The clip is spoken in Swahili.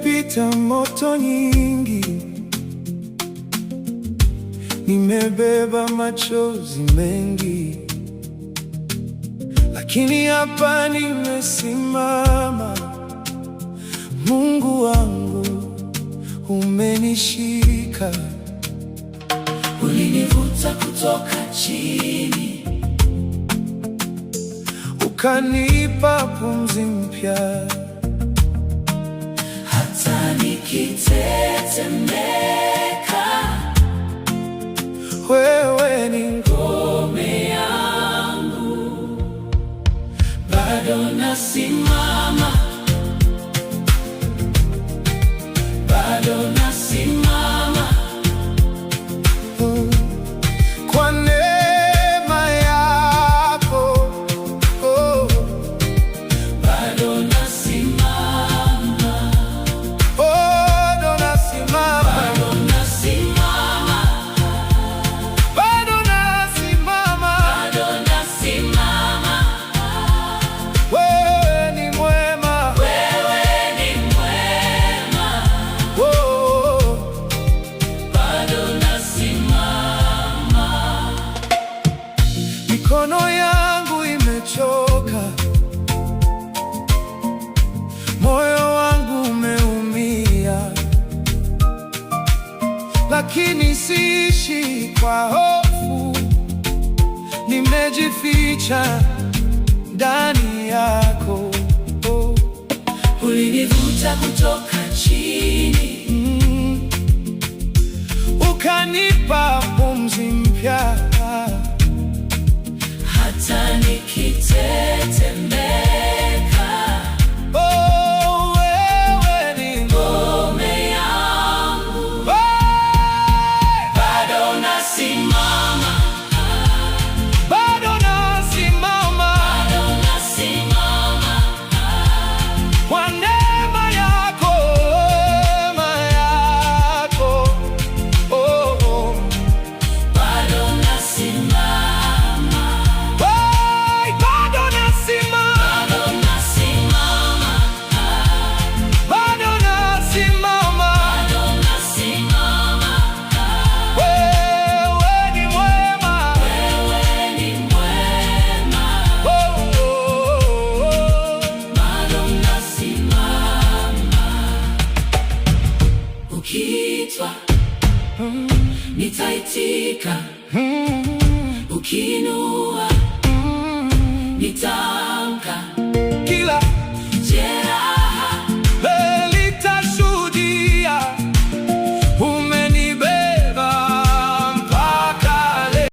Nimepita moto nyingi, nimebeba machozi mengi, lakini hapa nimesimama. Mungu wangu umenishika, ulinivuta kutoka chini, ukanipa pumzi mpya. Hata nikitetemeka, wewe ni ngome yangu, bado nasimama, bado nasimama. Kwa neema yako, bado nasimama, bado nasimama, bado nasimama, bado nasimama. bado nasimama. Wewe ni mwema, Wewe ni mwema, bado nasimama. mikono yangu imechoka, moyo wangu umeumia, lakini siishi kwa hofu, nimejificha ndani yako. Ulinivuta kutoka chini, Ukanipa pumzi mpya. hata nikitetemeka, Wewe ni ngome yangu, bado nasimama, bado nasimama. bado nasimama. Kwa neema yako, neema yako, Bado nasimama, bado nasimama, bado nasimama, bado nasimama. bado nasimama. Wewe ni mwema, Wewe ni mwema, bado nasimama. Ukiitwa nitaitika, ukiinua nitaamka. kila